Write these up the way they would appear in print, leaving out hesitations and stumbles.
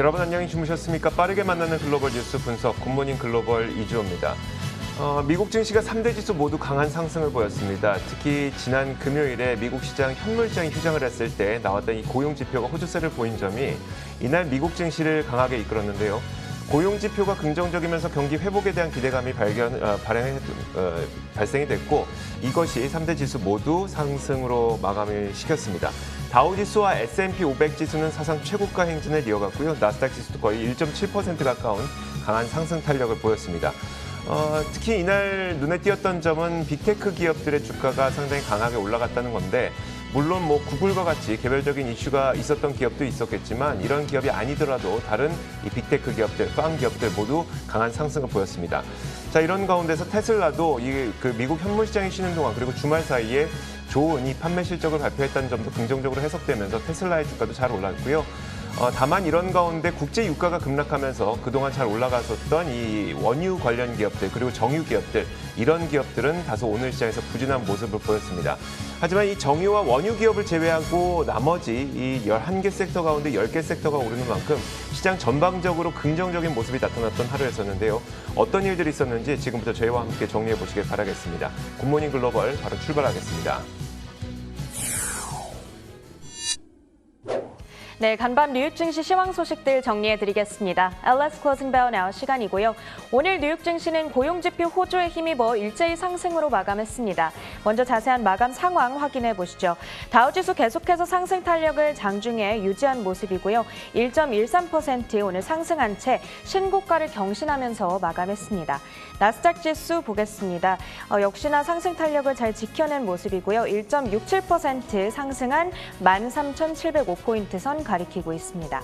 여러분 안녕히 주무셨습니까? 빠르게 만나는 글로벌 뉴스 분석 굿모닝 글로벌 이주호입니다. 미국 증시가 3대 지수 모두 강한 상승을 보였습니다. 특히 지난 금요일에 미국 시장 현물장이 휴장을 했을 때 나왔던 이 고용 지표가 호조세를 보인 점이 이날 미국 증시를 강하게 이끌었는데요. 고용 지표가 긍정적이면서 경기 회복에 대한 기대감이 발생이 됐고 이것이 3대 지수 모두 상승으로 마감을 시켰습니다. 다우지수와 S&P 500 지수는 사상 최고가 행진을 이어갔고요. 나스닥 지수도 거의 1.7% 가까운 강한 상승 탄력을 보였습니다. 특히 이날 눈에 띄었던 점은 빅테크 기업들의 주가가 상당히 강하게 올라갔다는 건데 물론 구글과 같이 개별적인 이슈가 있었던 기업도 있었겠지만 이런 기업이 아니더라도 다른 이 빅테크 기업들, 팜 기업들 모두 강한 상승을 보였습니다. 자, 이런 가운데서 테슬라도 미국 현물 시장이 쉬는 동안 그리고 주말 사이에 좋은 이 판매 실적을 발표했다는 점도 긍정적으로 해석되면서 테슬라의 주가도 잘 올랐고요. 다만 이런 가운데 국제 유가가 급락하면서 그동안 잘 올라갔었던 이 원유 관련 기업들 그리고 정유 기업들 이런 기업들은 다소 오늘 시장에서 부진한 모습을 보였습니다. 하지만 이 정유와 원유 기업을 제외하고 나머지 이 11개 섹터 가운데 10개 섹터가 오르는 만큼 시장 전반적으로 긍정적인 모습이 나타났던 하루였었는데요. 어떤 일들이 있었는지 지금부터 저희와 함께 정리해 보시길 바라겠습니다. 굿모닝 글로벌 바로 출발하겠습니다. 네, 간밤 뉴욕 증시 시황 소식들 정리해드리겠습니다. LS 클로징 벨 나올 시간이고요. 오늘 뉴욕 증시는 고용지표 호조에 힘입어 일제히 상승으로 마감했습니다. 먼저 자세한 마감 상황 확인해 보시죠. 다우지수 계속해서 상승 탄력을 장중에 유지한 모습이고요. 1.13% 오늘 상승한 채 신고가를 경신하면서 마감했습니다. 나스닥 지수 보겠습니다. 역시나 상승 탄력을 잘 지켜낸 모습이고요. 1.67% 상승한 13,705포인트 선 가리키고 있습니다.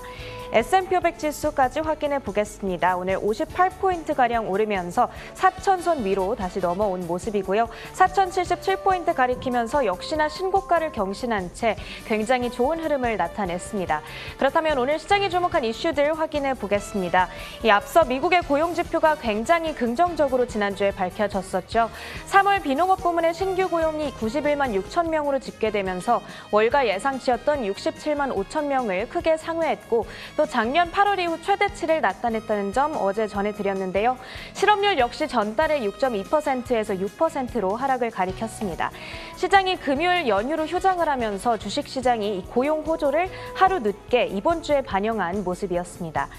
S&P 500 지수까지 확인해 보겠습니다. 오늘 58포인트가량 오르면서 4,000선 위로 다시 넘어온 모습이고요. 4,077포인트 가리키면서 역시나 신고가를 경신한 채 굉장히 좋은 흐름을 나타냈습니다. 그렇다면 오늘 시장이 주목한 이슈들 확인해 보겠습니다. 이 앞서 미국의 고용지표가 굉장히 긍정적으로 지난주에 밝혀졌었죠. 3월 비농업 부문의 신규 고용이 91만 6천 명으로 집계되면서 월가 예상치였던 67만 5천 명을 크게 상회했고 또 작년 8월 이후 최대치를 나타냈다는 점 어제 전해드렸는데요. 실업률 역시 전달의 6.2%에서 6%로 하락을 가리켰습니다. 시장이 금요일 연휴로 휴장을 하면서 주식시장이 고용 호조를 하루 늦게 이번 주에 반영한 모습이었습니다.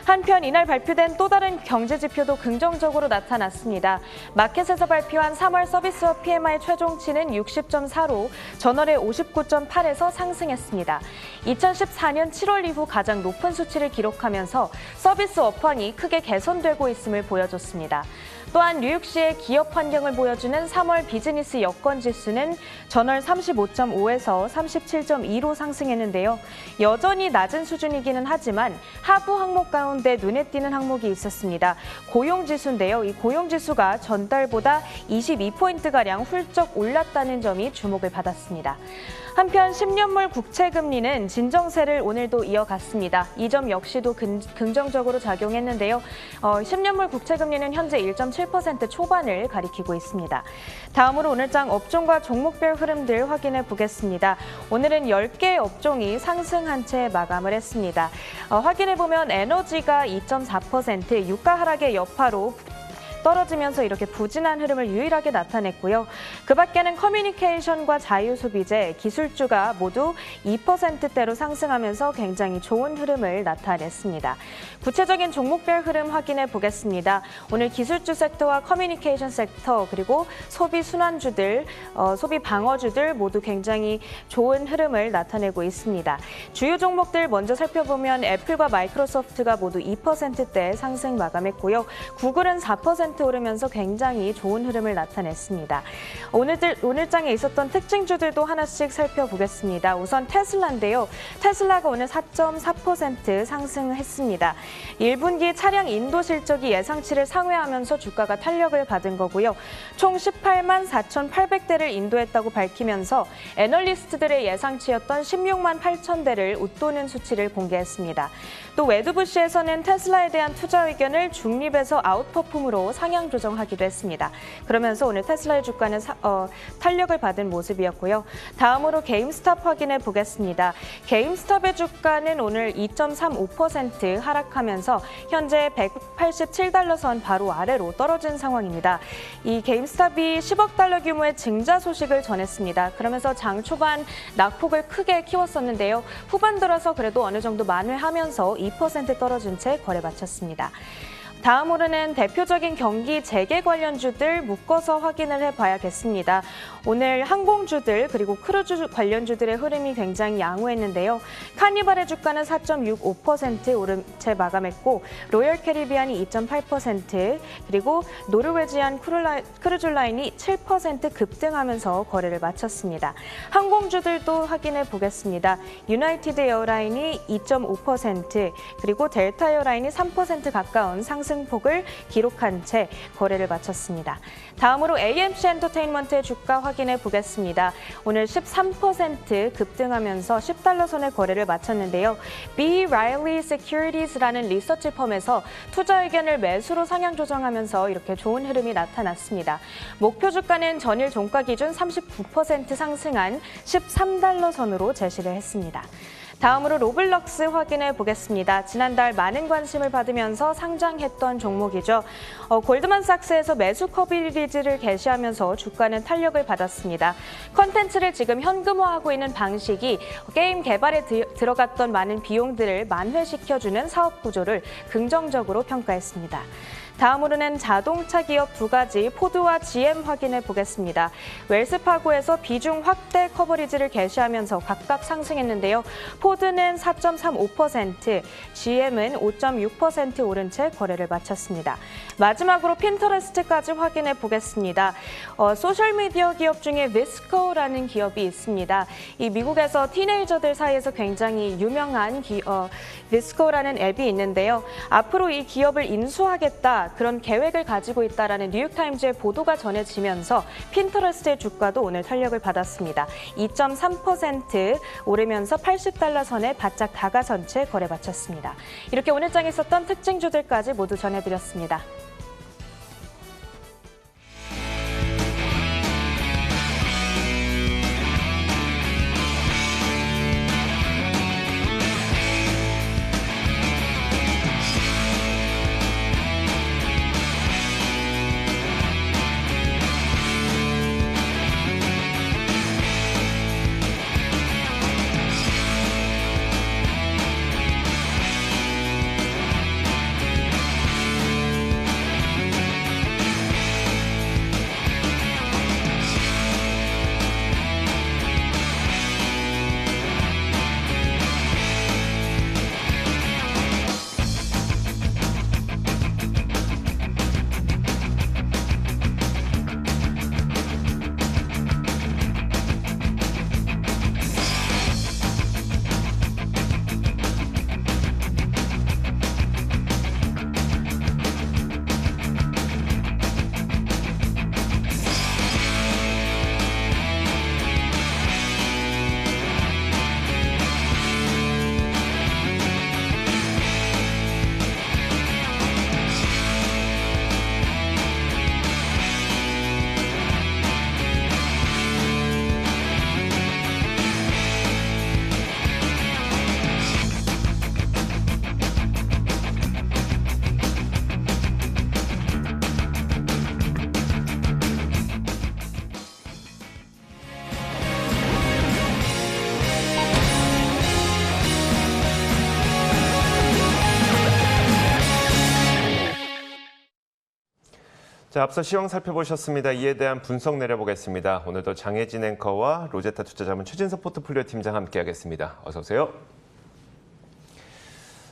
한편 이날 발표된 또 다른 경제 지표도 긍정적으로 나타났습니다. 마켓에서 발표한 3월 서비스업 PMI 최종치는 60.4로 전월의 59.8에서 상승했습니다. 2014년 7월 이후 가장 높은 수치를 기록하면서 서비스 업황이 크게 개선되고 있음을 보여줬습니다. 또한 뉴욕시의 기업 환경을 보여주는 3월 비즈니스 여건 지수는 전월 35.5에서 37.2로 상승했는데요. 여전히 낮은 수준이기는 하지만 하부 항목 가운데 눈에 띄는 항목이 있었습니다. 고용지수인데요. 이 고용지수가 전달보다 22포인트가량 훌쩍 올랐다는 점이 주목을 받았습니다. 한편 10년물 국채금리는 진정세를 오늘도 이어갔습니다. 이 점 역시도 긍정적으로 작용했는데요. 10년물 국채금리는 현재 1.7% 초반을 가리키고 있습니다. 다음으로 오늘장 업종과 종목별 흐름들 확인해 보겠습니다. 오늘은 10개 업종이 상승한 채 마감을 했습니다. 확인해 보면 에너지가 2.4%, 유가 하락의 여파로 떨어지면서 이렇게 부진한 흐름을 유일하게 나타냈고요. 그 밖에는 커뮤니케이션과 자유소비재, 기술주가 모두 2%대로 상승하면서 굉장히 좋은 흐름을 나타냈습니다. 구체적인 종목별 흐름 확인해 보겠습니다. 오늘 기술주 섹터와 커뮤니케이션 섹터 그리고 소비 순환주들, 소비 방어주들 모두 굉장히 좋은 흐름을 나타내고 있습니다. 주요 종목들 먼저 살펴보면 애플과 마이크로소프트가 모두 2%대 상승 마감했고요. 구글은 4% 오르면서 굉장히 좋은 흐름을 나타냈습니다. 오늘장에 있었던 특징주들도 하나씩 살펴보겠습니다. 우선 테슬라인데요. 테슬라가 오늘 4.4% 상승했습니다. 1분기 차량 인도 실적이 예상치를 상회하면서 주가가 탄력을 받은 거고요. 총 18만 4,800대를 인도했다고 밝히면서 애널리스트들의 예상치였던 16만 8천 대를 웃도는 수치를 공개했습니다. 또 웨드부시에서는 테슬라에 대한 투자 의견을 중립에서 아웃퍼폼으로 상향 조정하기도 했습니다. 그러면서 오늘 테슬라의 주가는 탄력을 받은 모습이었고요. 다음으로 게임스탑 확인해 보겠습니다. 게임스탑의 주가는 오늘 2.35% 하락하면서 현재 187달러 선 바로 아래로 떨어진 상황입니다. 이 게임스탑이 10억 달러 규모의 증자 소식을 전했습니다. 그러면서 장 초반 낙폭을 크게 키웠었는데요. 후반 들어서 그래도 어느 정도 만회하면서 2% 떨어진 채 거래 마쳤습니다. 다음으로는 대표적인 경기 재개 관련주들 묶어서 확인을 해봐야겠습니다. 오늘 항공주들 그리고 크루즈 관련주들의 흐름이 굉장히 양호했는데요. 카니발의 주가는 4.65% 오른 채 마감했고 로열 캐리비안이 2.8% 그리고 노르웨지안 크루즈 라인이 7% 급등하면서 거래를 마쳤습니다. 항공주들도 확인해 보겠습니다. 유나이티드 에어라인이 2.5% 그리고 델타 에어라인이 3% 가까운 상승폭을 기록한 채 거래를 마쳤습니다. 다음으로 AMC 엔터테인먼트의 주가 확인해 보겠습니다. 오늘 13% 급등하면서 10달러 선의 거래를 마쳤는데요. B. Riley Securities라는 리서치 펌에서 투자 의견을 매수로 상향 조정하면서 이렇게 좋은 흐름이 나타났습니다. 목표 주가는 전일 종가 기준 39% 상승한 13달러 선으로 제시를 했습니다. 다음으로 로블록스 확인해 보겠습니다. 지난달 많은 관심을 받으면서 상장했던 종목이죠. 골드만삭스에서 매수 커버리지를 게시하면서 주가는 탄력을 받았습니다. 컨텐츠를 지금 현금화하고 있는 방식이 게임 개발에 들어갔던 많은 비용들을 만회시켜주는 사업 구조를 긍정적으로 평가했습니다. 다음으로는 자동차 기업 두 가지 포드와 GM 확인해 보겠습니다. 웰스파고에서 비중 확대 커버리지를 게시하면서 각각 상승했는데요. 포드는 4.35%, GM은 5.6% 오른 채 거래를 마쳤습니다. 마지막으로 핀터레스트까지 확인해 보겠습니다. 소셜미디어 기업 중에 비스코라는 기업이 있습니다. 이 미국에서 티네이저들 사이에서 굉장히 유명한 비스코라는 앱이 있는데요. 앞으로 이 기업을 인수하겠다 그런 계획을 가지고 있다라는 뉴욕타임즈의 보도가 전해지면서 핀터레스트의 주가도 오늘 탄력을 받았습니다. 2.3% 오르면서 80달러 선에 바짝 다가선 채 거래 마쳤습니다. 이렇게 오늘 장에 있었던 특징주들까지 모두 전해드렸습니다. 자, 앞서 시황 살펴보셨습니다. 이에 대한 분석 내려보겠습니다. 오늘도 장혜진 앵커와 로제타 투자자문 최진석 포트폴리오 팀장 함께하겠습니다. 어서 오세요.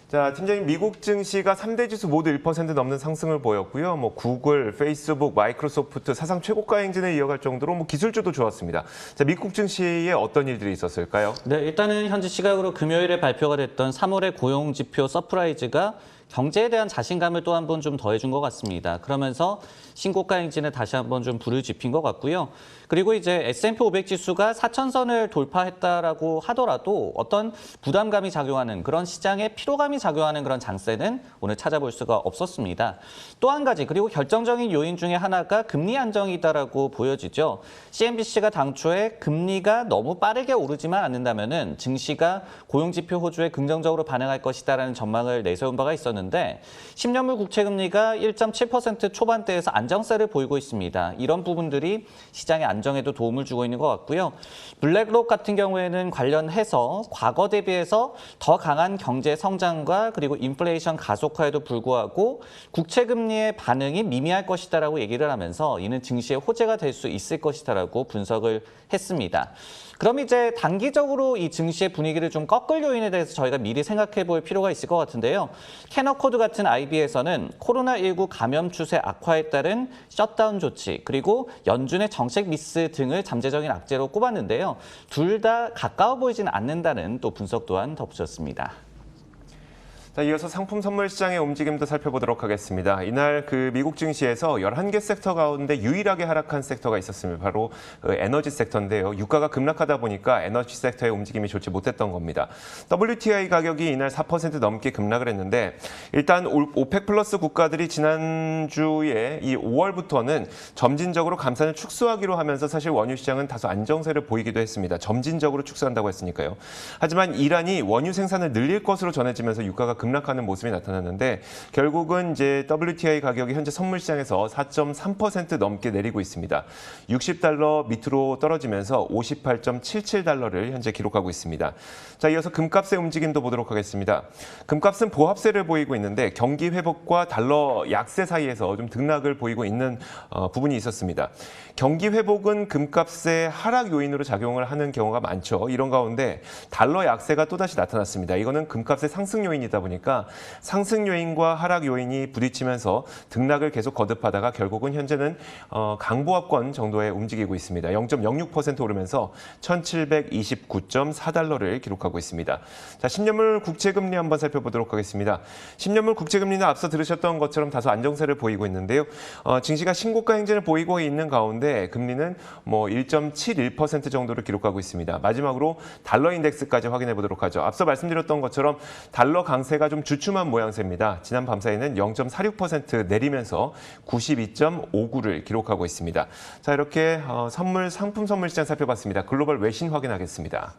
자, 팀장님, 미국 증시가 3대 지수 모두 1% 넘는 상승을 보였고요. 구글, 페이스북, 마이크로소프트 사상 최고가 행진을 이어갈 정도로 기술주도 좋았습니다. 자, 미국 증시에 어떤 일들이 있었을까요? 네, 일단은 현지 시각으로 금요일에 발표가 됐던 3월의 고용 지표 서프라이즈가 경제에 대한 자신감을 또 한 번 좀 더해준 것 같습니다. 그러면서 신고가 행진에 다시 한번 좀 불을 지핀 것 같고요. 그리고 이제 S&P 500 지수가 4,000선을 돌파했다라고 하더라도 어떤 부담감이 작용하는 그런 시장의 피로감이 작용하는 그런 장세는 오늘 찾아볼 수가 없었습니다. 또 한 가지 그리고 결정적인 요인 중에 하나가 금리 안정이다라고 보여지죠. CNBC가 당초에 금리가 너무 빠르게 오르지만 않는다면은 증시가 고용지표 호조에 긍정적으로 반응할 것이다라는 전망을 내세운 바가 있었는데 10년물 국채 금리가 1.7% 초반대에서 안정세를 보이고 있습니다. 이런 부분들이 시장의 안정에도 도움을 주고 있는 것 같고요. 블랙록 같은 경우에는 관련해서 과거 대비해서 더 강한 경제 성장과 그리고 인플레이션 가속화에도 불구하고 국채 금리의 반응이 미미할 것이다라고 얘기를 하면서 이는 증시의 호재가 될 수 있을 것이다라고 분석을 했습니다. 그럼 이제 단기적으로 이 증시의 분위기를 좀 꺾을 요인에 대해서 저희가 미리 생각해 볼 필요가 있을 것 같은데요. 캐너코드 같은 IB에서는 코로나19 감염 추세 악화에 따른 셧다운 조치 그리고 연준의 정책 미스 등을 잠재적인 악재로 꼽았는데요. 둘 다 가까워 보이지는 않는다는 또 분석 또한 덧붙였습니다. 자, 이어서 상품 선물 시장의 움직임도 살펴보도록 하겠습니다. 이날 그 미국 증시에서 11개 섹터 가운데 유일하게 하락한 섹터가 있었습니다. 바로 에너지 섹터인데요. 유가가 급락하다 보니까 에너지 섹터의 움직임이 좋지 못했던 겁니다. WTI 가격이 이날 4% 넘게 급락을 했는데 일단 오펙 플러스 국가들이 지난주에 이 5월부터는 점진적으로 감산을 축소하기로 하면서 사실 원유 시장은 다소 안정세를 보이기도 했습니다. 점진적으로 축소한다고 했으니까요. 하지만 이란이 원유 생산을 늘릴 것으로 전해지면서 유가가 급락하는 모습이 나타났는데 결국은 이제 WTI 가격이 현재 선물 시장에서 4.3% 넘게 내리고 있습니다. 60달러 밑으로 떨어지면서 58.77달러를 현재 기록하고 있습니다. 자, 이어서 금값의 움직임도 보도록 하겠습니다. 금값은 보합세를 보이고 있는데 경기 회복과 달러 약세 사이에서 좀 등락을 보이고 있는 부분이 있었습니다. 경기 회복은 금값의 하락 요인으로 작용을 하는 경우가 많죠. 이런 가운데 달러 약세가 또다시 나타났습니다. 이거는 금값의 상승 요인이다 보니까 상승 요인과 하락 요인이 부딪히면서 등락을 계속 거듭하다가 결국은 현재는 강보합권 정도에 움직이고 있습니다. 0.06% 오르면서 1,729.4달러를 기록하고 있습니다. 자, 10년물 국채금리 한번 살펴보도록 하겠습니다. 10년물 국채금리는 앞서 들으셨던 것처럼 다소 안정세를 보이고 있는데요. 증시가 신고가 행진을 보이고 있는 가운데 금리는 1.71% 정도를 기록하고 있습니다. 마지막으로 달러 인덱스까지 확인해 보도록 하죠. 앞서 말씀드렸던 것처럼 달러 강세가 좀 주춤한 모양새입니다. 지난 밤 사이는 0.46% 내리면서 92.59를 기록하고 있습니다. 자, 이렇게 상품 선물 시장 살펴봤습니다. 글로벌 외신 확인하겠습니다.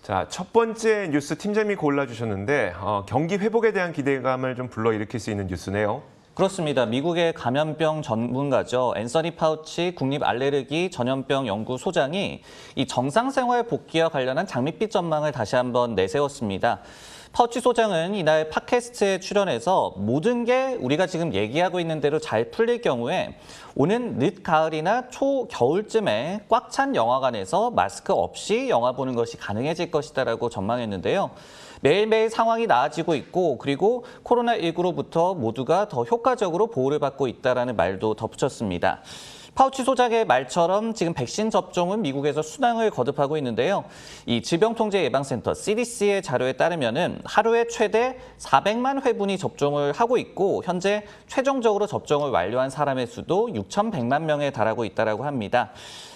자, 첫 번째 뉴스 팀장님이 골라주셨는데 경기 회복에 대한 기대감을 좀 불러일으킬 수 있는 뉴스네요. 그렇습니다. 미국의 감염병 전문가죠. 앤서니 파우치 국립알레르기 전염병 연구소장이 이 정상생활 복귀와 관련한 장밋빛 전망을 다시 한번 내세웠습니다. 파우치 소장은 이날 팟캐스트에 출연해서 모든 게 우리가 지금 얘기하고 있는 대로 잘 풀릴 경우에 오는 늦가을이나 초겨울쯤에 꽉 찬 영화관에서 마스크 없이 영화 보는 것이 가능해질 것이다라고 전망했는데요. 매일매일 상황이 나아지고 있고 그리고 코로나19로부터 모두가 더 효과적으로 보호를 받고 있다는 말도 덧붙였습니다. 파우치 소장의 말처럼 지금 백신 접종은 미국에서 순항을 거듭하고 있는데요. 이 질병통제예방센터 CDC의 자료에 따르면은 하루에 최대 400만 회분이 접종을 하고 있고 현재 최종적으로 접종을 완료한 사람의 수도 6,100만 명에 달하고 있다고 합니다.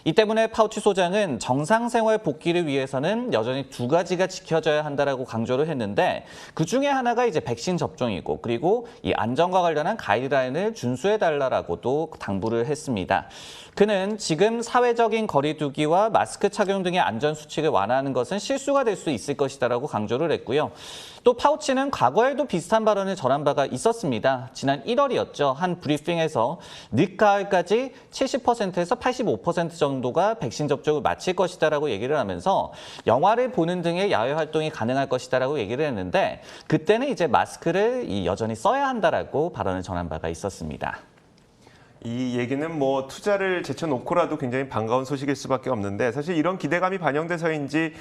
이 때문에 파우치 소장은 정상생활 복귀를 위해서는 여전히 두 가지가 지켜져야 한다라고 강조를 했는데 그 중에 하나가 이제 백신 접종이고 그리고 이 안전과 관련한 가이드라인을 준수해달라고도 당부를 했습니다. 그는 지금 사회적인 거리두기와 마스크 착용 등의 안전수칙을 완화하는 것은 실수가 될 수 있을 것이다라고 강조를 했고요. 또 파우치는 과거에도 비슷한 발언을 전한 바가 있었습니다. 지난 1월이었죠. 한 브리핑에서 늦가을까지 70%에서 85% 정도가 백신 접종을 마칠 것이다라고 얘기를 하면서 영화를 보는 등의 야외 활동이 가능할 것이다라고 얘기를 했는데 그때는 이제 마스크를 여전히 써야 한다라고 발언을 전한 바가 있었습니다. 이 얘기는 뭐 투자를 제쳐놓고라도 굉장히 반가운 소식일 수밖에 없는데 사실 이런 기대감이 반영돼서인지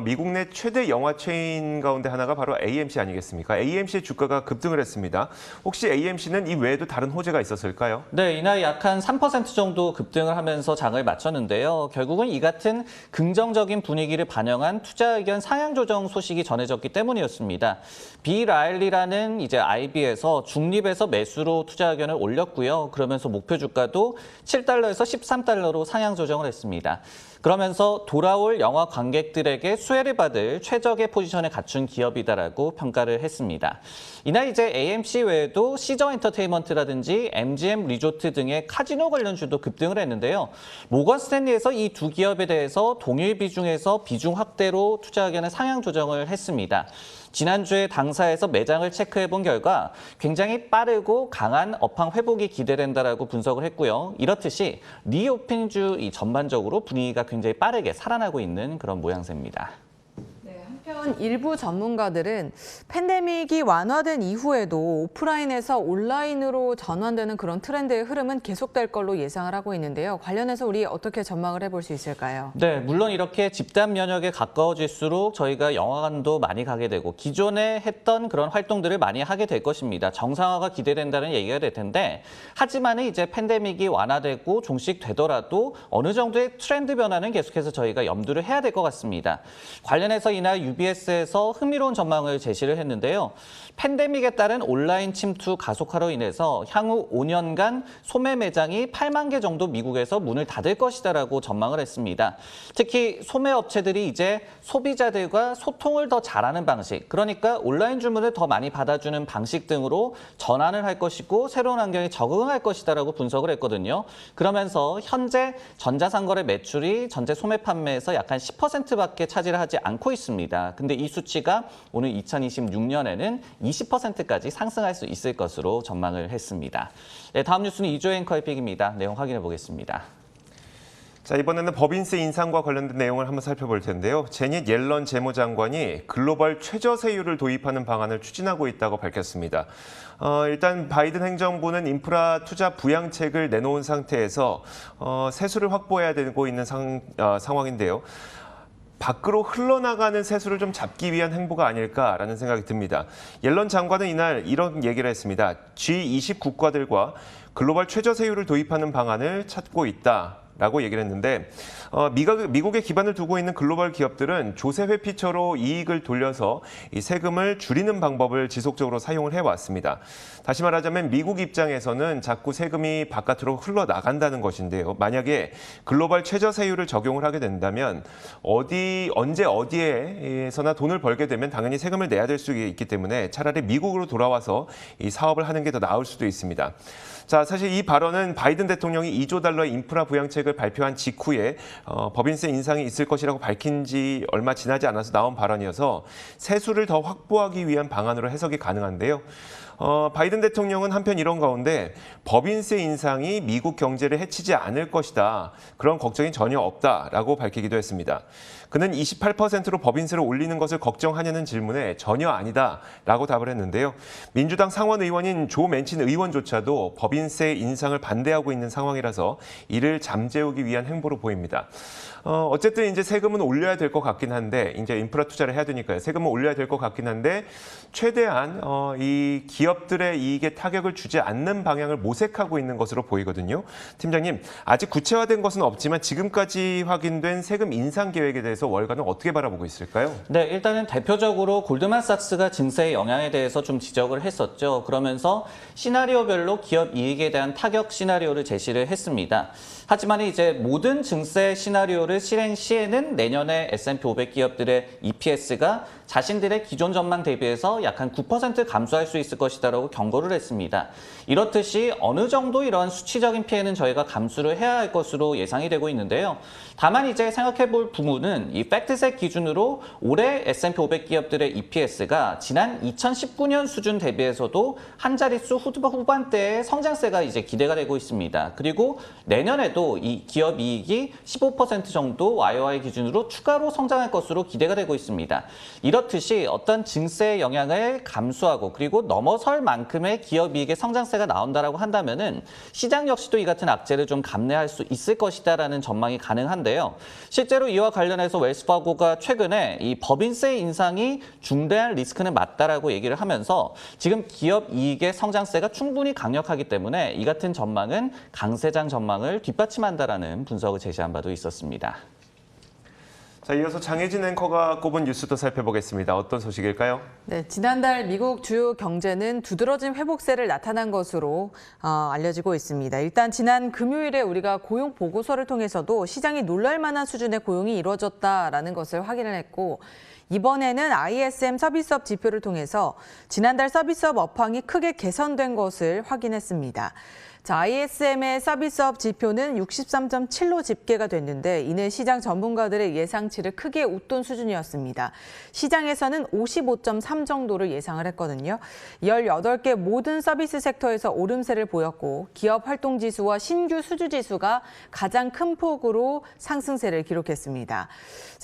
미국 내 최대 영화 체인 가운데 하나가 바로 AMC 아니겠습니까? AMC의 주가가 급등을 했습니다. 혹시 AMC는 이 외에도 다른 호재가 있었을까요? 네, 이날 약 한 3% 정도 급등을 하면서 장을 마쳤는데요. 결국은 이 같은 긍정적인 분위기를 반영한 투자 의견 상향 조정 소식이 전해졌기 때문이었습니다. 비 라일리라는 이제 IB에서 중립에서 매수로 투자 의견을 올렸고요. 그러면서 목표 주가도 7달러에서 13달러로 상향 조정을 했습니다. 그러면서 돌아올 영화 관객들에게 수혜를 받을 최적의 포지션에 갖춘 기업이다라고 평가를 했습니다. 이날 이제 AMC 외에도 시저 엔터테인먼트라든지 MGM 리조트 등의 카지노 관련주도 급등을 했는데요. 모건 스탠리에서 이 두 기업에 대해서 동일 비중에서 비중 확대로 투자 의견을 상향 조정을 했습니다. 지난주에 당사에서 매장을 체크해본 결과 굉장히 빠르고 강한 업황 회복이 기대된다라고 분석을 했고요. 이렇듯이 리오픈주 전반적으로 분위기가 굉장히 빠르게 살아나고 있는 그런 모양새입니다. 한편 일부 전문가들은 팬데믹이 완화된 이후에도 오프라인에서 온라인으로 전환되는 그런 트렌드의 흐름은 계속될 걸로 예상을 하고 있는데요. 관련해서 우리 어떻게 전망을 해볼 수 있을까요? 네, 물론 이렇게 집단 면역에 가까워질수록 저희가 영화관도 많이 가게 되고 기존에 했던 그런 활동들을 많이 하게 될 것입니다. 정상화가 기대된다는 얘기가 될 텐데 하지만은 이제 팬데믹이 완화되고 종식되더라도 어느 정도의 트렌드 변화는 계속해서 저희가 염두를 해야 될 것 같습니다. 관련해서 이날 UBS에서 흥미로운 전망을 제시를 했는데요. 팬데믹에 따른 온라인 침투 가속화로 인해서 향후 5년간 소매 매장이 8만 개 정도 미국에서 문을 닫을 것이다라고 전망을 했습니다. 특히 소매 업체들이 이제 소비자들과 소통을 더 잘하는 방식, 그러니까 온라인 주문을 더 많이 받아주는 방식 등으로 전환을 할 것이고 새로운 환경에 적응할 것이다라고 분석을 했거든요. 그러면서 현재 전자상거래 매출이 전체 소매 판매에서 약 한 10%밖에 차지를 하지 않고 있습니다. 근데 이 수치가 오늘 2026년에는 20%까지 상승할 수 있을 것으로 전망을 했습니다. 네, 다음 뉴스는 이조의 앵커의 픽입니다. 내용 확인해 보겠습니다. 자, 이번에는 법인세 인상과 관련된 내용을 한번 살펴볼 텐데요. 제닛 옐런 재무장관이 글로벌 최저세율을 도입하는 방안을 추진하고 있다고 밝혔습니다. 일단 바이든 행정부는 인프라 투자 부양책을 내놓은 상태에서 세수를 확보해야 되고 있는 상황인데요. 밖으로 흘러나가는 세수를 좀 잡기 위한 행보가 아닐까라는 생각이 듭니다. 옐런 장관은 이날 이런 얘기를 했습니다. G20 국가들과 글로벌 최저세율을 도입하는 방안을 찾고 있다라고 얘기를 했는데 미국에 기반을 두고 있는 글로벌 기업들은 조세 회피처로 이익을 돌려서 이 세금을 줄이는 방법을 지속적으로 사용을 해왔습니다. 다시 말하자면 미국 입장에서는 자꾸 세금이 바깥으로 흘러나간다는 것인데요. 만약에 글로벌 최저세율을 적용을 하게 된다면 언제 어디에서나 돈을 벌게 되면 당연히 세금을 내야 될 수 있기 때문에 차라리 미국으로 돌아와서 이 사업을 하는 게 더 나을 수도 있습니다. 자, 사실 이 발언은 바이든 대통령이 2조 달러의 인프라 부양책을 발표한 직후에 법인세 인상이 있을 것이라고 밝힌 지 얼마 지나지 않아서 나온 발언이어서 세수를 더 확보하기 위한 방안으로 해석이 가능한데요. 바이든 대통령은 한편 이런 가운데 법인세 인상이 미국 경제를 해치지 않을 것이다. 그런 걱정이 전혀 없다라고 밝히기도 했습니다. 그는 28%로 법인세를 올리는 것을 걱정하냐는 질문에 전혀 아니다라고 답을 했는데요. 민주당 상원 의원인 조 맨친 의원조차도 법인세 인상을 반대하고 있는 상황이라서 이를 잠재우기 위한 행보로 보입니다. 어쨌든 이제 세금은 올려야 될 것 같긴 한데 이제 인프라 투자를 해야 되니까요. 세금은 올려야 될 것 같긴 한데 최대한 이 기업들의 이익에 타격을 주지 않는 방향을 모색하고 있는 것으로 보이거든요. 팀장님, 아직 구체화된 것은 없지만 지금까지 확인된 세금 인상 계획에 대해서 월가는 어떻게 바라보고 있을까요? 네, 일단은 대표적으로 골드만삭스가 증세의 영향에 대해서 좀 지적을 했었죠. 그러면서 시나리오별로 기업 이익에 대한 타격 시나리오를 제시를 했습니다. 하지만 이제 모든 증세 시나리오를 실행 시에는 내년에 S&P 500 기업들의 EPS가 자신들의 기존 전망 대비해서 약 한 9% 감소할 수 있을 것이다라고 경고를 했습니다. 이렇듯이 어느 정도 이러한 수치적인 피해는 저희가 감수를 해야 할 것으로 예상이 되고 있는데요. 다만 이제 생각해 볼 부분은 이 팩트셋 기준으로 올해 S&P 500 기업들의 EPS가 지난 2019년 수준 대비해서도 한 자릿수 후반대의 성장세가 이제 기대가 되고 있습니다. 그리고 내년에도 이 기업 이익이 15% 정도 YOY 기준으로 추가로 성장할 것으로 기대가 되고 있습니다. 이렇듯이 어떤 증세의 영향을 감수하고 그리고 넘어설 만큼의 기업 이익의 성장세가 나온다라고 한다면은 시장 역시도 이 같은 악재를 좀 감내할 수 있을 것이다라는 전망이 가능한데요. 실제로 이와 관련해서 웰스파고가 최근에 이 법인세 인상이 중대한 리스크는 맞다라고 얘기를 하면서 지금 기업 이익의 성장세가 충분히 강력하기 때문에 이 같은 전망은 강세장 전망을 뒷받침한다라는 분석을 제시한 바도 있었습니다. 자, 이어서 장혜진 앵커가 꼽은 뉴스도 살펴보겠습니다. 어떤 소식일까요? 네, 지난달 미국 주요 경제는 두드러진 회복세를 나타난 것으로 알려지고 있습니다. 일단 지난 금요일에 우리가 고용 보고서를 통해서도 시장이 놀랄 만한 수준의 고용이 이루어졌다라는 것을 확인을 했고 이번에는 ISM 서비스업 지표를 통해서 지난달 서비스업 업황이 크게 개선된 것을 확인했습니다. 자, ISM의 서비스업 지표는 63.7로 집계가 됐는데 이는 시장 전문가들의 예상치를 크게 웃돈 수준이었습니다. 시장에서는 55.3 정도를 예상을 했거든요. 18개 모든 서비스 섹터에서 오름세를 보였고 기업 활동 지수와 신규 수주 지수가 가장 큰 폭으로 상승세를 기록했습니다.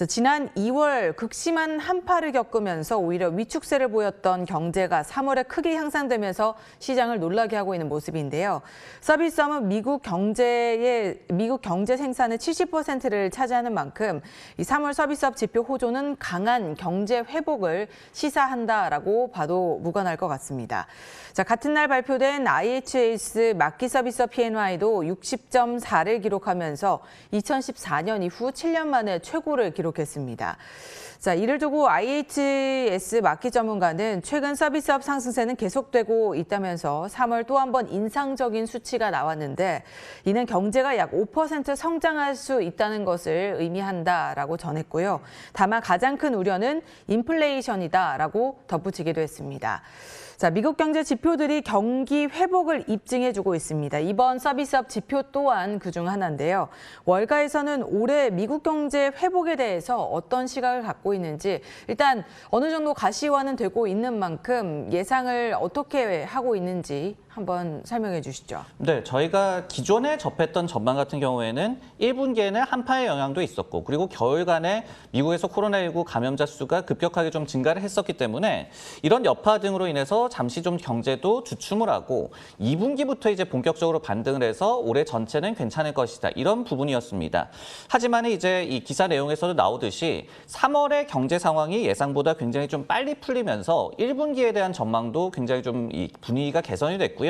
지난 2월 극심한 한파를 겪으면서 오히려 위축세를 보였던 경제가 3월에 크게 향상되면서 시장을 놀라게 하고 있는 모습인데요. 서비스업은 미국 경제 생산의 70%를 차지하는 만큼 이 3월 서비스업 지표 호조는 강한 경제 회복을 시사한다라고 봐도 무관할 것 같습니다. 자, 같은 날 발표된 IHS 막기 서비스업 PNY도 60.4를 기록하면서 2014년 이후 7년 만에 최고를 기록했습니다. 자, 이를 두고 IHS 막기 전문가는 최근 서비스업 상승세는 계속되고 있다면서 3월 또 한 번 인상적인 수치가 나왔는데 이는 경제가 약 5% 성장할 수 있다는 것을 의미한다라고 전했고요. 다만 가장 큰 우려는 인플레이션이다라고 덧붙이기도 했습니다. 자, 미국 경제 지표들이 경기 회복을 입증해주고 있습니다. 이번 서비스업 지표 또한 그중 하나인데요. 월가에서는 올해 미국 경제 회복에 대해서 어떤 시각을 갖고 있는지 일단 어느 정도 가시화는 되고 있는 만큼 예상을 어떻게 하고 있는지 한번 설명해 주시죠. 네, 저희가 기존에 접했던 전망 같은 경우에는 1분기에는 한파의 영향도 있었고 그리고 겨울간에 미국에서 코로나19 감염자 수가 급격하게 좀 증가를 했었기 때문에 이런 여파 등으로 인해서 잠시 좀 경제도 주춤을 하고 2분기부터 이제 본격적으로 반등을 해서 올해 전체는 괜찮을 것이다. 이런 부분이었습니다. 하지만 이제 이 기사 내용에서도 나오듯이 3월의 경제 상황이 예상보다 굉장히 좀 빨리 풀리면서 1분기에 대한 전망도 굉장히 좀 이 분위기가 개선이 됐고요.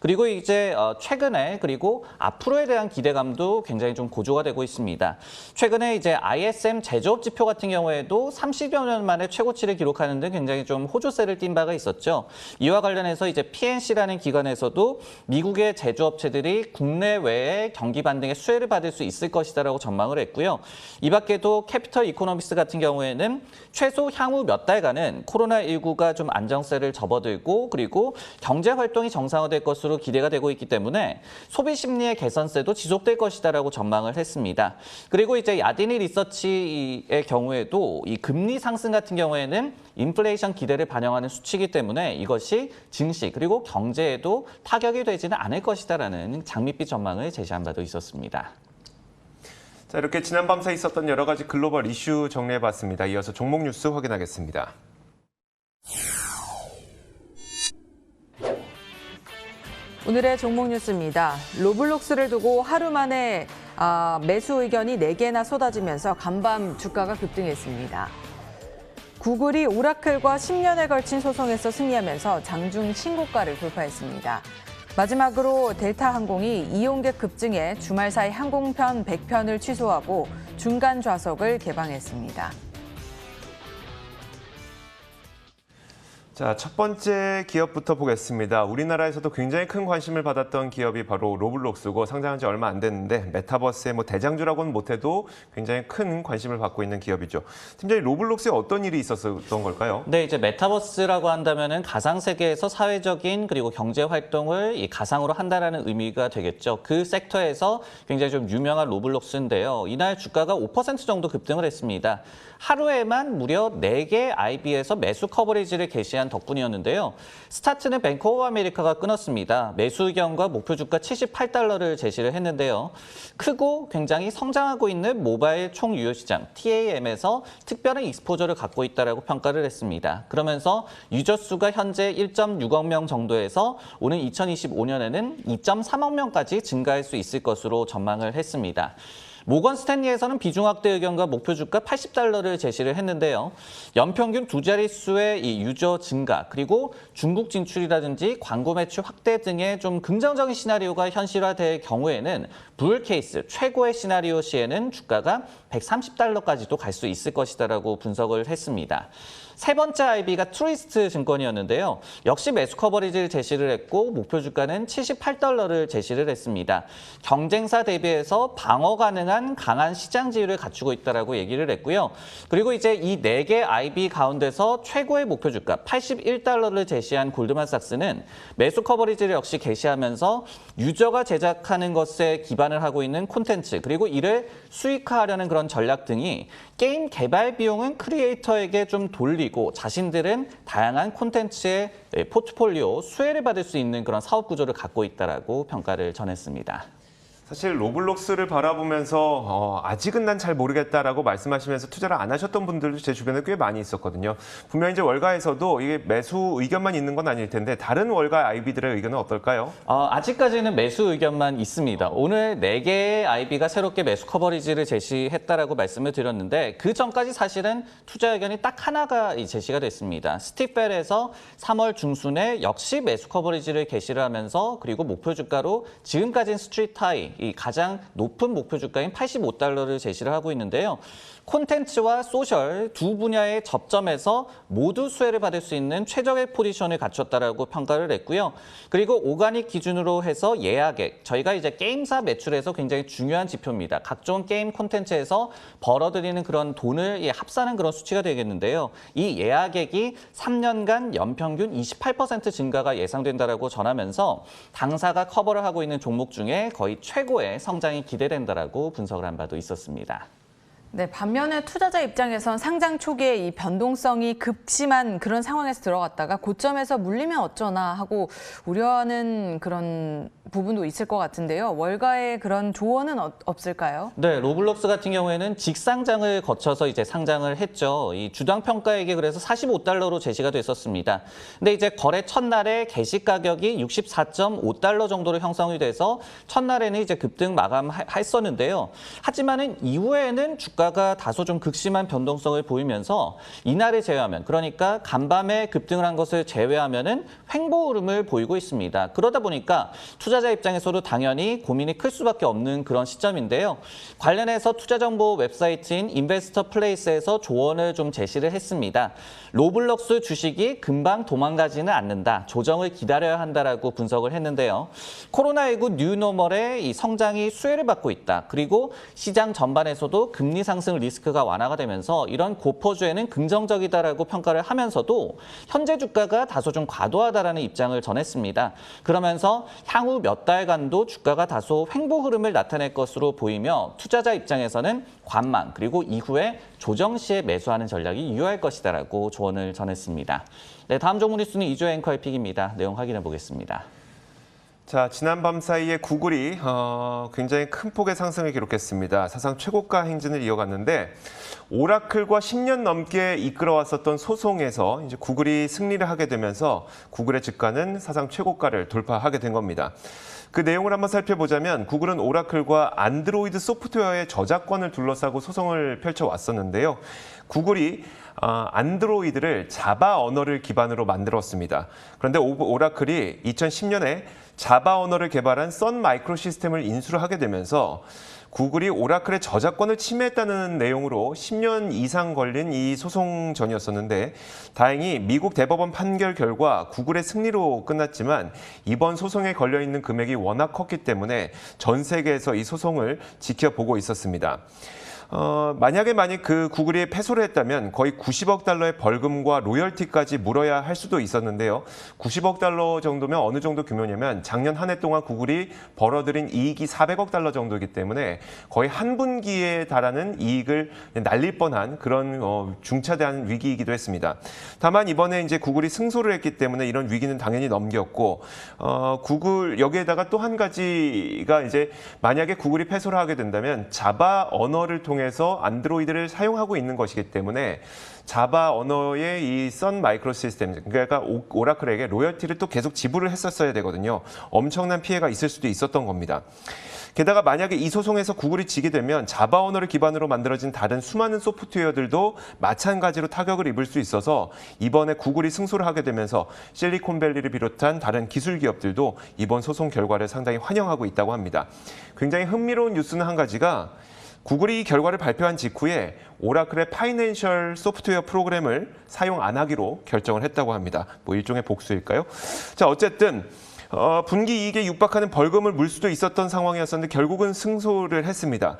그리고 이제 최근에 그리고 앞으로에 대한 기대감도 굉장히 좀 고조가 되고 있습니다. 최근에 이제 ISM 제조업 지표 같은 경우에도 30여 년 만에 최고치를 기록하는 등 굉장히 좀 호조세를 띈 바가 있었죠. 이와 관련해서 이제 PNC라는 기관에서도 미국의 제조업체들이 국내외의 경기 반등의 수혜를 받을 수 있을 것이다라고 전망을 했고요. 이 밖에도 캐피털 이코노미스트 같은 경우에는 최소 향후 몇 달간은 코로나19가 좀 안정세를 접어들고 그리고 경제 활동이 정상화될 것으로 기대가 되고 있기 때문에 소비 심리의 개선세도 지속될 것이다라고 전망을 했습니다. 그리고 이제 야디니 리서치의 경우에도 이 금리 상승 같은 경우에는 인플레이션 기대를 반영하는 수치이기 때문에 이것이 증시 그리고 경제에도 타격이 되지는 않을 것이다라는 장밋빛 전망을 제시한 바도 있었습니다. 자, 이렇게 지난 밤새 있었던 여러 가지 글로벌 이슈 정리해봤습니다. 이어서 종목 뉴스 확인하겠습니다. 오늘의 종목 뉴스입니다. 로블록스를 두고 하루 만에 매수 의견이 4개나 쏟아지면서 간밤 주가가 급등했습니다. 구글이 오라클과 10년에 걸친 소송에서 승리하면서 장중 신고가를 돌파했습니다. 마지막으로 델타항공이 이용객 급증에 주말 사이 항공편 100편을 취소하고 중간 좌석을 개방했습니다. 자, 첫 번째 기업부터 보겠습니다. 우리나라에서도 굉장히 큰 관심을 받았던 기업이 바로 로블록스고 상장한 지 얼마 안 됐는데 메타버스의 대장주라고는 못해도 굉장히 큰 관심을 받고 있는 기업이죠. 팀장님, 로블록스에 어떤 일이 있었던 걸까요? 네, 이제 메타버스라고 한다면은 가상 세계에서 사회적인 그리고 경제 활동을 이 가상으로 한다라는 의미가 되겠죠. 그 섹터에서 굉장히 좀 유명한 로블록스인데요. 이날 주가가 5% 정도 급등을 했습니다. 하루에만 무려 4개 IB에서 매수 커버리지를 게시한 덕분이었는데요. 스타트는 뱅크 오브 아메리카가 끊었습니다. 매수 의견과 목표 주가 78달러를 제시를 했는데요. 크고 굉장히 성장하고 있는 모바일 총유효 시장 TAM에서 특별한 익스포저를 갖고 있다라고 평가를 했습니다. 그러면서 유저 수가 현재 1.6억 명 정도에서 오는 2025년에는 2.3억 명까지 증가할 수 있을 것으로 전망을 했습니다. 모건 스탠리에서는 비중 확대 의견과 목표 주가 80달러를 제시를 했는데요. 연평균 두 자릿수의 이 유저 증가, 그리고 중국 진출이라든지 광고 매출 확대 등의 좀 긍정적인 시나리오가 현실화될 경우에는 불 케이스 최고의 시나리오 시에는 주가가 130달러까지도 갈 수 있을 것이다라고 분석을 했습니다. 세 번째 IB가 트루이스트 증권이었는데요. 역시 매수 커버리지를 제시를 했고 목표 주가는 78달러를 제시를 했습니다. 경쟁사 대비해서 방어 가능한 강한 시장 지위를 갖추고 있다라고 얘기를 했고요. 그리고 이제 이 4개 IB 가운데서 최고의 목표 주가 81달러를 제시한 골드만삭스는 매수 커버리지를 역시 게시하면서 유저가 제작하는 것에 기반을 하고 있는 콘텐츠, 그리고 이를 수익화하려는 그런 전략 등이 게임 개발 비용은 크리에이터에게 좀 돌리고 자신들은 다양한 콘텐츠의 포트폴리오 수혜를 받을 수 있는 그런 사업 구조를 갖고 있다라고 평가를 전했습니다. 사실 로블록스를 바라보면서 아직은 난 잘 모르겠다라고 말씀하시면서 투자를 안 하셨던 분들도 제 주변에 꽤 많이 있었거든요. 분명히 이제 월가에서도 이게 매수 의견만 있는 건 아닐 텐데 다른 월가 IB들의 의견은 어떨까요? 아직까지는 매수 의견만 있습니다. 오늘 4개의 IB가 새롭게 매수 커버리지를 제시했다라고 말씀을 드렸는데 그 전까지 사실은 투자 의견이 딱 하나가 제시가 됐습니다. 스티펠에서 3월 중순에 역시 매수 커버리지를 게시를 하면서 그리고 목표 주가로 지금까지는 스트리트 하이, 이 가장 높은 목표 주가인 85달러를 제시를 하고 있는데요. 콘텐츠와 소셜 두 분야의 접점에서 모두 수혜를 받을 수 있는 최적의 포지션을 갖췄다라고 평가를 했고요. 그리고 오가닉 기준으로 해서 예약액, 저희가 이제 게임사 매출에서 굉장히 중요한 지표입니다. 각종 게임 콘텐츠에서 벌어들이는 그런 돈을 합산한 그런 수치가 되겠는데요. 이 예약액이 3년간 연평균 28% 증가가 예상된다라고 전하면서 당사가 커버를 하고 있는 종목 중에 거의 최고의 성장이 기대된다라고 분석을 한 바도 있었습니다. 네, 반면에 투자자 입장에선 상장 초기에 이 변동성이 급심한 그런 상황에서 들어갔다가 고점에서 물리면 어쩌나 하고 우려하는 그런 부분도 있을 것 같은데요. 월가의 그런 조언은 없을까요? 네, 로블록스 같은 경우에는 직상장을 거쳐서 이제 상장을 했죠. 이 주당 평가액이 그래서 45달러로 제시가 됐었습니다. 근데 이제 거래 첫날에 게시 가격이 64.5달러 정도로 형성이 돼서 첫날에는 이제 급등 마감했었는데요. 하지만은 이후에는 주가가 다소 좀 극심한 변동성을 보이면서 이날을 제외하면, 그러니까 간밤에 급등을 한 것을 제외하면은 횡보 흐름을 보이고 있습니다. 그러다 보니까 투자자 입장에서도 당연히 고민이 클 수밖에 없는 그런 시점인데요. 관련해서 투자 정보 웹사이트인 인베스터 플레이스에서 조언을 좀 제시를 했습니다. 로블록스 주식이 금방 도망가지는 않는다. 조정을 기다려야 한다라고 분석을 했는데요. 코로나19 뉴노멀의 이 성장이 수혜를 받고 있다. 그리고 시장 전반에서도 금리 상승 리스크가 완화가 되면서 이런 고퍼주에는 긍정적이다라고 평가를 하면서도 현재 주가가 다소 좀 과도하다라는 입장을 전했습니다. 그러면서 향후 몇 달간도 주가가 다소 횡보 흐름을 나타낼 것으로 보이며 투자자 입장에서는 관망, 그리고 이후에 조정 시에 매수하는 전략이 유효할 것이다라고 조언을 전했습니다. 네, 다음 종목 뉴스는 이주혜 앵커의 픽입니다. 내용 확인해 보겠습니다. 자, 지난 밤 사이에 구글이 굉장히 큰 폭의 상승을 기록했습니다. 사상 최고가 행진을 이어갔는데 오라클과 10년 넘게 이끌어왔었던 소송에서 이제 구글이 승리를 하게 되면서 구글의 주가는 사상 최고가를 돌파하게 된 겁니다. 그 내용을 한번 살펴보자면 구글은 오라클과 안드로이드 소프트웨어의 저작권을 둘러싸고 소송을 펼쳐왔었는데요. 구글이 안드로이드를 자바 언어를 기반으로 만들었습니다. 그런데 오라클이 2010년에 자바 언어를 개발한 선 마이크로 시스템을 인수를 하게 되면서 구글이 오라클의 저작권을 침해했다는 내용으로 10년 이상 걸린 이 소송전이었었는데 다행히 미국 대법원 판결 결과 구글의 승리로 끝났지만 이번 소송에 걸려있는 금액이 워낙 컸기 때문에 전 세계에서 이 소송을 지켜보고 있었습니다. 만약 그 구글이 패소를 했다면 거의 90억 달러의 벌금과 로열티까지 물어야 할 수도 있었는데요. 90억 달러 정도면 어느 정도 규모냐면 작년 한 해 동안 구글이 벌어들인 이익이 400억 달러 정도이기 때문에 거의 한 분기에 달하는 이익을 날릴 뻔한 그런 중차대한 위기이기도 했습니다. 다만 이번에 이제 구글이 승소를 했기 때문에 이런 위기는 당연히 넘겼고 구글 여기에다가 또 한 가지가 이제 만약에 구글이 패소를 하게 된다면 자바 언어를 통해서 안드로이드를 사용하고 있는 것이기 때문에 자바 언어의 이 선 마이크로 시스템, 그러니까 오라클에게 로열티를 또 계속 지불을 했었어야 되거든요. 엄청난 피해가 있을 수도 있었던 겁니다. 게다가 만약에 이 소송에서 구글이 지게 되면 자바 언어를 기반으로 만들어진 다른 수많은 소프트웨어들도 마찬가지로 타격을 입을 수 있어서 이번에 구글이 승소를 하게 되면서 실리콘밸리를 비롯한 다른 기술 기업들도 이번 소송 결과를 상당히 환영하고 있다고 합니다. 굉장히 흥미로운 뉴스는 한 가지가 구글이 이 결과를 발표한 직후에 오라클의 파이낸셜 소프트웨어 프로그램을 사용 안 하기로 결정을 했다고 합니다. 뭐 일종의 복수일까요? 자, 어쨌든 분기 이익에 육박하는 벌금을 물 수도 있었던 상황이었었는데 결국은 승소를 했습니다.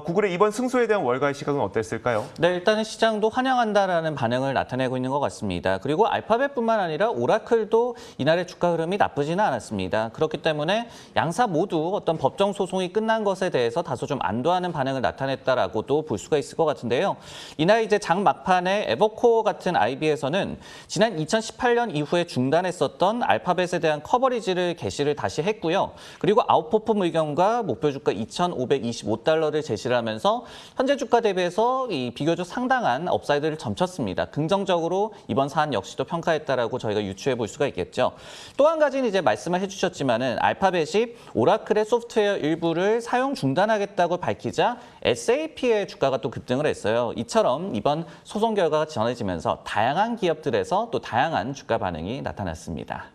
구글의 이번 승소에 대한 월가의 시각은 어땠을까요? 네, 일단은 시장도 환영한다라는 반응을 나타내고 있는 것 같습니다. 그리고 알파벳뿐만 아니라 오라클도 이날의 주가 흐름이 나쁘지는 않았습니다. 그렇기 때문에 양사 모두 어떤 법정 소송이 끝난 것에 대해서 다소 좀 안도하는 반응을 나타냈다라고도 볼 수가 있을 것 같은데요. 이날 이제 장 막판에 에버코어 같은 IB에서는 지난 2018년 이후에 중단했었던 알파벳에 대한 커버리지 를 게시를 다시 했고요. 그리고 아웃퍼폼 의견과 목표 주가 2,525달러를 제시를 하면서 현재 주가 대비해서 이 비교적 상당한 업사이드를 점쳤습니다. 긍정적으로 이번 사안 역시도 평가했다라고 저희가 유추해 볼 수가 있겠죠. 또 한 가지는 이제 말씀을 해주셨지만은 알파벳이 오라클의 소프트웨어 일부를 사용 중단하겠다고 밝히자 SAP의 주가가 또 급등을 했어요. 이처럼 이번 소송 결과가 전해지면서 다양한 기업들에서 또 다양한 주가 반응이 나타났습니다.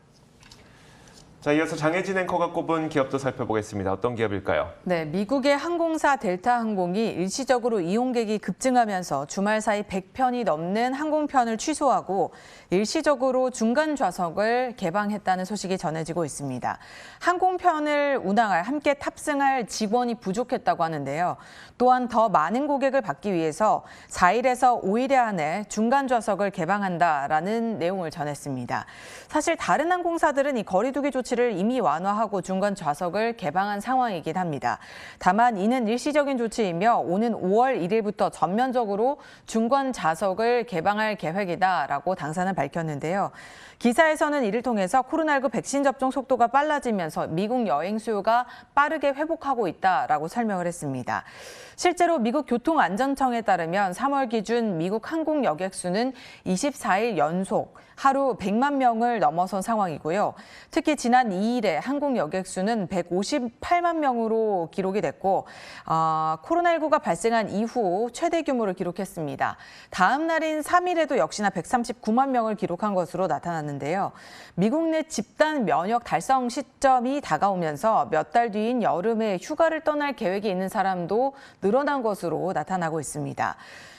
자, 이어서 장혜진 앵커가 꼽은 기업도 살펴보겠습니다. 어떤 기업일까요? 네, 미국의 항공사 델타항공이 일시적으로 이용객이 급증하면서 주말 사이 100편이 넘는 항공편을 취소하고 일시적으로 중간 좌석을 개방했다는 소식이 전해지고 있습니다. 항공편을 운항할 함께 탑승할 직원이 부족했다고 하는데요. 또한 더 많은 고객을 받기 위해서 4일에서 5일 안에 중간 좌석을 개방한다라는 내용을 전했습니다. 사실 다른 항공사들은 이 거리두기 조치를 이미 완화하고 중간 좌석을 개방한 상황이긴 합니다. 다만 이는 일시적인 조치이며 오는 5월 1일부터 전면적으로 중간 좌석을 개방할 계획이다라고 당사는 밝혔는데요. 기사에서는 이를 통해서 코로나19 백신 접종 속도가 빨라지면서 미국 여행 수요가 빠르게 회복하고 있다라고 설명을 했습니다. 실제로 미국 교통안전청에 따르면 3월 기준 미국 항공 여객 수는 24일 연속 하루 100만 명을 넘어선 상황이고요. 특히 지난 2일에 항공 여객 수는 158만 명으로 기록이 됐고 코로나19가 발생한 이후 최대 규모를 기록했습니다. 다음 날인 3일에도 역시나 139만 명을 기록한 것으로 나타났는데요. 미국 내 집단 면역 달성 시점이 다가오면서 몇 달 뒤인 여름에 휴가를 떠날 계획이 있는 사람도 늘어난 것으로 나타나고 있습니다.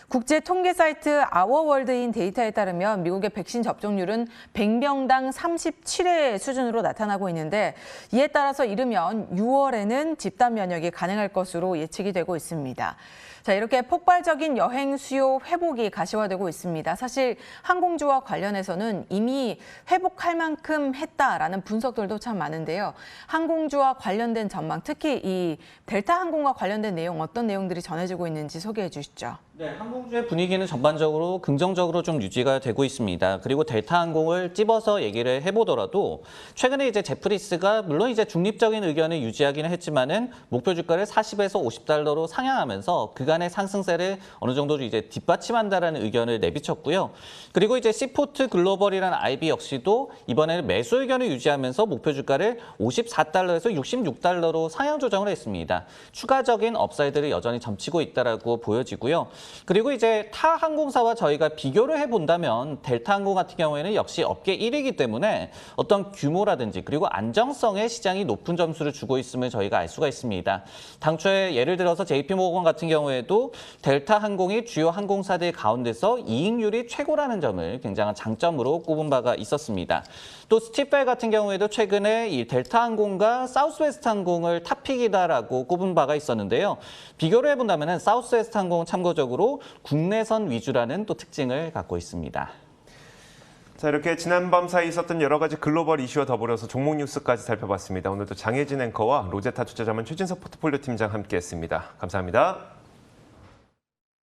국제 통계 사이트 아워월드인 데이터에 따르면 미국의 백신 접종률은 100명당 37회 수준으로 나타나고 있는데 이에 따라서 이르면 6월에는 집단 면역이 가능할 것으로 예측이 되고 있습니다. 자, 이렇게 폭발적인 여행 수요 회복이 가시화되고 있습니다. 사실 항공주와 관련해서는 이미 회복할 만큼 했다라는 분석들도 참 많은데요. 항공주와 관련된 전망, 특히 이 델타 항공과 관련된 내용 어떤 내용들이 전해지고 있는지 소개해 주시죠. 네, 항공주의 분위기는 전반적으로 긍정적으로 좀 유지가 되고 있습니다. 그리고 델타 항공을 찝어서 얘기를 해보더라도 최근에 이제 제프리스가 물론 이제 중립적인 의견을 유지하기는 했지만은 목표 주가를 40에서 50달러로 상향하면서 그간의 상승세를 어느 정도 이제 뒷받침한다라는 의견을 내비쳤고요. 그리고 이제 시포트 글로벌이라는 IB 역시도 이번에는 매수 의견을 유지하면서 목표 주가를 54달러에서 66달러로 상향 조정을 했습니다. 추가적인 업사이드를 여전히 점치고 있다라고 보여지고요. 그리고 그리고 이제 타 항공사와 저희가 비교를 해본다면 델타 항공 같은 경우에는 역시 업계 1위이기 때문에 어떤 규모라든지 그리고 안정성에 시장이 높은 점수를 주고 있음을 저희가 알 수가 있습니다. 당초에 예를 들어서 JP모건 같은 경우에도 델타 항공이 주요 항공사들 가운데서 이익률이 최고라는 점을 굉장한 장점으로 꼽은 바가 있었습니다. 또 스티펠 같은 경우에도 최근에 이 델타 항공과 사우스웨스트 항공을 탑픽이다라고 꼽은 바가 있었는데요. 비교를 해본다면 사우스웨스트 항공은 참고적으로 국내선 위주라는 또 특징을 갖고 있습니다. 자, 이렇게 지난밤 사이 있었던 여러 가지 글로벌 이슈와 더불어서 종목 뉴스까지 살펴봤습니다. 오늘도 장혜진 앵커와 로제타 투자자문 최진석 포트폴리오 팀장 함께했습니다. 감사합니다.